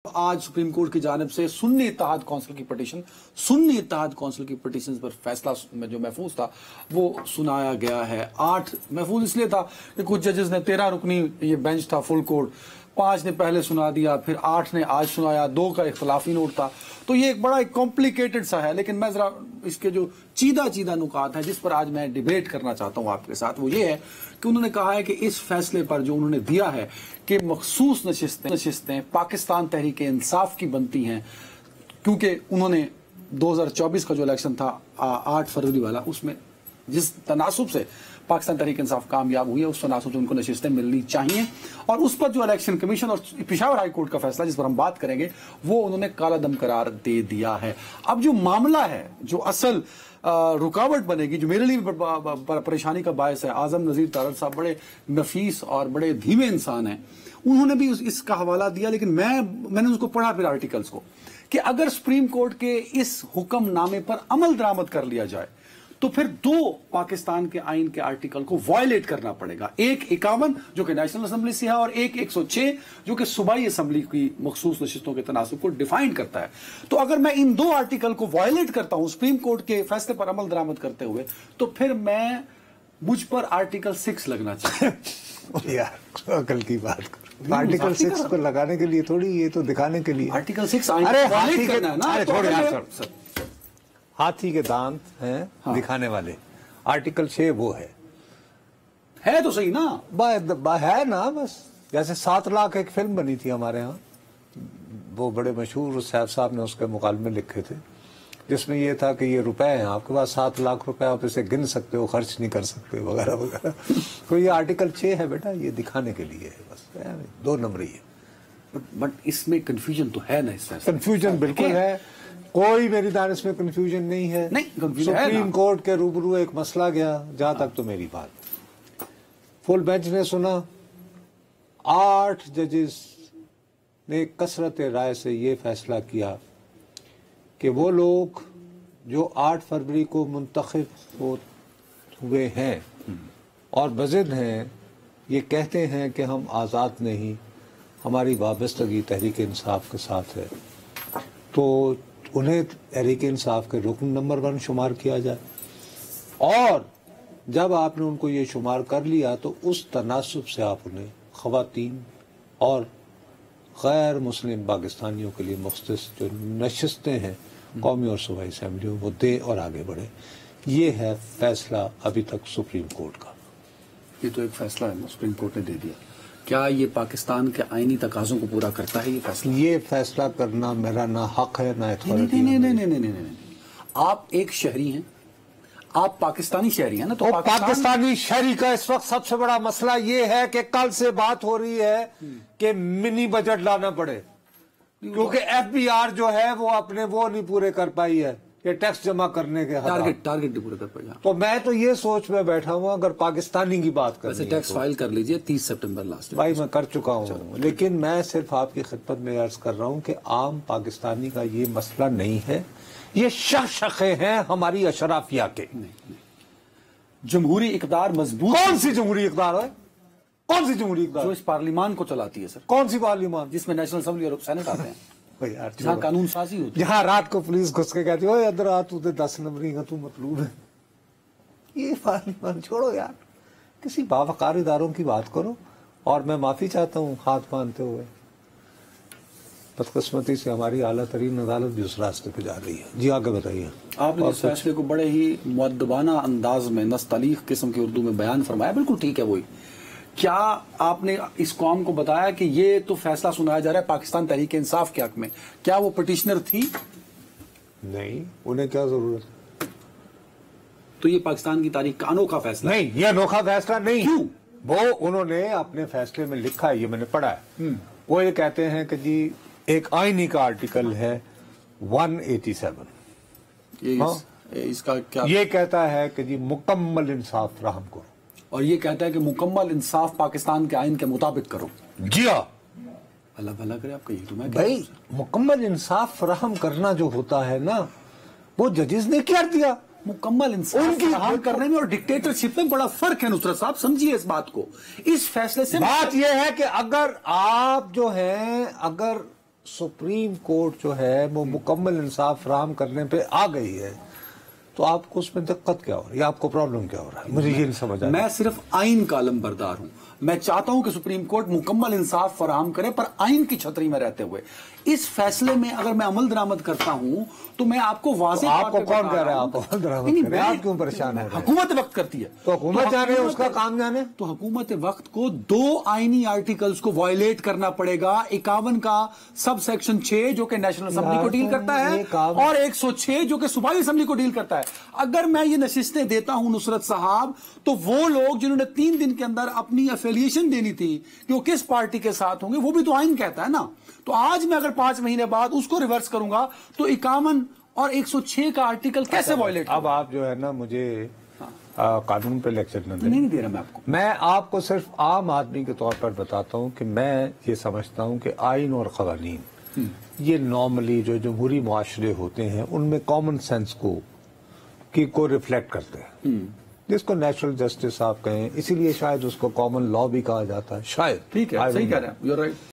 آج supreme court کی جانب سے سنی اتحاد کونسل کی پٹیشن پر فیصلہ جو محفوظ تھا وہ سنایا گیا ہے. 8 محفوظ اس لیے تھا کہ کچھ ججز نے 13 رکنی یہ بینچ تھا فل کورٹ، 5 نے پہلے سنا دیا، پھر 8 نے آج سنایا، 2 کا اختلافی نوٹ تھا. تو یہ ایک بڑا کمپلیکیٹڈ سا ہے، لیکن میں ذرا اس کے جو چیدہ نکات ہیں جس پر آج میں ڈیبیٹ کرنا چاہتا ہوں آپ کے ساتھ، وہ یہ ہے کہ انہوں نے کہا ہے کہ اس فیصلے پر جو انہوں نے دیا ہے کہ مخصوص نشستیں پاکستان تحریک انصاف کی بنتی ہیں، کیونکہ انہوں نے 2024 کا جو الیکشن تھا 8 فروری والا، اس میں جس تناسب سے پاکستان تحریک انصاف کامیاب ہوئی ہے اس تناسب سے ان کو نشستیں ملنی چاہیے، اور اس پر جو الیکشن کمیشن اور پشاور ہائی کورٹ کا فیصلہ جس پر ہم بات کریں گے وہ انہوں نے کالا دم قرار دے دیا ہے. اب جو معاملہ ہے، جو اصل رکاوٹ بنے گی، جو میرے لیے پریشانی کا باعث ہے، اعظم نذیر تارڑ صاحب بڑے نفیس اور بڑے دھیمے انسان ہیں، انہوں نے بھی اس کا حوالہ دیا، لیکن میں نے اس کو پڑھا پھر آرٹیکلز کو، کہ اگر سپریم کورٹ کے اس حکم نامے پر عمل درآمد کر لیا جائے تو پھر 2 پاکستان کے آئین کے آرٹیکل کو وائلیٹ کرنا پڑے گا. ایک 51 جو کہ نیشنل اسمبلی سے ہے، اور ایک 106 جو کہ صوبائی اسمبلی کی مخصوص نشستوں کے تناسب کو ڈیفائن کرتا ہے. تو اگر میں ان 2 آرٹیکل کو وائلیٹ کرتا ہوں سپریم کورٹ کے فیصلے پر عمل درآمد کرتے ہوئے، تو پھر مجھ پر آرٹیکل 6 لگنا چاہیے. یار عقل کی بات کرو، آرٹیکل 6 کو لگانے کے لیے تھوڑی، یہ تو دکھانے کے لیے. آرٹیکل 6 وائلیٹ کرنا ہے نا. ہاتھی کے دانت ہیں دکھانے والے، آرٹیکل 6 وہ ہے تو صحیح نا، ہے نا. بس جیسے 7 لاکھ ایک فلم بنی تھی ہمارے ہاں، وہ بڑے مشہور سیف صاحب نے اس کے مکالمے لکھے تھے، جس میں یہ تھا کہ یہ روپے ہیں آپ کے پاس، 7 لاکھ روپے آپ اسے گن سکتے ہو، خرچ نہیں کر سکتے وغیرہ وغیرہ. تو یہ آرٹیکل 6 ہے بیٹا، یہ دکھانے کے لیے ہے، بس 2 نمبری ہے. بٹ اس میں کنفیوژن تو ہے نا. اس سے کنفیوژن بالکل ہے، کوئی میری دانش میں کنفیوژن نہیں ہے. سپریم کورٹ کے روبرو ایک مسئلہ گیا، جہاں تک تو میری بات فل بینچ نے سنا، 8 ججز نے کثرت رائے سے یہ فیصلہ کیا کہ وہ لوگ جو 8 فروری کو منتخب ہوئے ہیں اور بضد ہیں، یہ کہتے ہیں کہ ہم آزاد نہیں، ہماری وابستگی تحریک انصاف کے ساتھ ہے، تو انہیں تحریک انصاف کے رکن نمبر 1 شمار کیا جائے. اور جب آپ نے ان کو یہ شمار کر لیا تو اس تناسب سے آپ انہیں خواتین اور غیر مسلم پاکستانیوں کے لیے مختص جو نشستیں ہیں قومی اور صوبائی اسمبلیوں وہ دے اور آگے بڑھے. یہ ہے فیصلہ ابھی تک سپریم کورٹ کا. یہ تو ایک فیصلہ ہے سپریم کورٹ نے دے دیا. کیا یہ پاکستان کے آئینی تقاضوں کو پورا کرتا ہے یہ فیصلہ؟ یہ فیصلہ کرنا میرا نہ حق ہے نہ اتھارٹی. نہیں. آپ ایک شہری ہیں، آپ پاکستانی شہری ہیں نا. تو پاکستانی شہری کا اس وقت سب سے بڑا مسئلہ یہ ہے کہ کل سے بات ہو رہی ہے کہ منی بجٹ لانا پڑے، کیونکہ FBR جو ہے وہ اپنے وہ نہیں پورے کر پائی ہے، یہ ٹیکس جمع کرنے کے ٹارگٹ نہیں پورے کر پائی. تو میں تو یہ سوچ میں بیٹھا ہوں اگر پاکستانی کی بات کریں، ٹیکس فائل کر لیجئے 30 سپٹمبر لاسٹ. بھائی میں کر چکا ہوں، لیکن میں صرف آپ کی خدمت میں عرض کر رہا ہوں کہ عام پاکستانی کا یہ مسئلہ نہیں ہے، یہ شخشقے ہیں ہماری اشرافیہ کے. جمہوری اقدار مضبوط. کون سی جمہوری اقدار ہے؟ کون سی جمہوری اقدار جو اس پارلیمان کو چلاتی ہے سر؟ کون سی پارلیمان؟ جس میں نیشنل اسمبلی اور سینٹ آتے ہیں، جہاں قانون سازی ہوتی ہے، جہاں رات کو پولیس گھس کے کہتی ہے ادھر آ تو 10 نمبری کا تو مطلوب ہے. یہ پارلیمان چھوڑو یار، کسی باوقار اداروں کی بات کرو. اور میں معافی چاہتا ہوں ہاتھ باندھتے ہوئے، بدقسمتی سے ہماری اعلیٰ ترین عدالت بھی اس راستے پہ جا رہی ہے. جی آگے بتائیے. آپ نے اس فیصلے کو بڑے ہی مؤدبانہ انداز میں نستعلیق قسم کی اردو میں بیان فرمایا، بالکل ٹھیک ہے. وہی کیا آپ نے اس قوم کو بتایا کہ یہ تو فیصلہ سنایا جا رہا ہے پاکستان تحریک انصاف کے حق میں؟ کیا وہ پٹیشنر تھی؟ نہیں، انہیں کیا ضرورت ہے؟ تو یہ پاکستان کی تاریخ کا انوکھا فیصلہ نہیں، یہ انوکھا فیصلہ نہیں. کیوں؟ وہ انہوں نے اپنے فیصلے میں لکھا ہے، یہ میں نے پڑھا ہے. وہ یہ کہتے ہیں کہ جی ایک آئینی کا آرٹیکل ہے 187، اس کا کیا یہ کہتا ہے کہ جی مکمل انصاف فراہم کرو، اور یہ کہتا ہے کہ مکمل انصاف پاکستان کے آئین کے مطابق کرو. جی ہاں، اللہ بھلا کرے آپ کا. یہ تو میں بھائی مکمل انصاف فراہم کرنا جو ہوتا ہے نا، وہ ججز نے کیا دیا. مکمل انصاف فراہم کرنے میں اور ڈکٹیٹرشپ میں بڑا فرق ہے نصرت صاحب، سمجھیے اس بات کو. اس فیصلے سے بات یہ ہے کہ اگر آپ جو ہیں، اگر سپریم کورٹ جو ہے وہ مکمل انصاف فراہم کرنے پہ آ گئی ہے، تو آپ کو اس میں دقت کیا ہو رہی ہے؟ آپ کو پرابلم کیا ہو رہا ہے؟ مجھے یہ نہیں سمجھ آتا. میں صرف آئین کا علم بردار ہوں. میں چاہتا ہوں کہ سپریم کورٹ مکمل انصاف فراہم کرے، پر آئین کی چھتری میں رہتے ہوئے. اس فیصلے میں اگر میں عمل درآمد کرتا ہوں تو میں آپ کو واضح آپ کو کون کہہ رہا ہے آپ عمل درآمد کریں؟ آپ کیوں پریشان ہو رہے ہیں؟ حکومت وقت کرتی ہے تو حکومت جانے اس کا کام جانے. تو حکومت وقت کو 2 آئینی آرٹیکلز کو وائلیٹ کرنا پڑے گا. 51 کا سب سیکشن 6 جو کہ نیشنل اسمبلی کو ڈیل کرتا ہے، اور 106 جو کہ صوبائی اسمبلی کو ڈیل کرتا ہے. اگر میں یہ نشستیں دیتا ہوں نصرت صاحب، تو وہ لوگ جنہوں نے 3 دن کے اندر اپنی افیلیشن دینی تھی کہ وہ کس پارٹی کے ساتھ ہوں گے، وہ بھی تو آئین کہتا ہے نا. تو آج میں اگر 5 مہینے بعد اس کو ریورس کروں گا تو 51 اور 106 کا آرٹیکل کیسے وائلیٹ؟ اب آپ جو ہے نا مجھے قانون پہ لیکچر نہ دیں. نہیں دے رہا میں آپ کو. میں آپ کو صرف عام آدمی کے طور پر بتاتا ہوں کہ میں یہ سمجھتا ہوں کہ آئین اور قوانین یہ نارملی جو جمہوری معاشرے ہوتے ہیں ان میں کامن سینس کو ریفلیکٹ کرتے ہیں، جس کو نیچرل جسٹس آپ کہیں. اسی لیے شاید اس کو کامن لا بھی کہا جاتا ہے، شاید. ٹھیک ہے، صحیح کہہ رہے ہیں. You are right.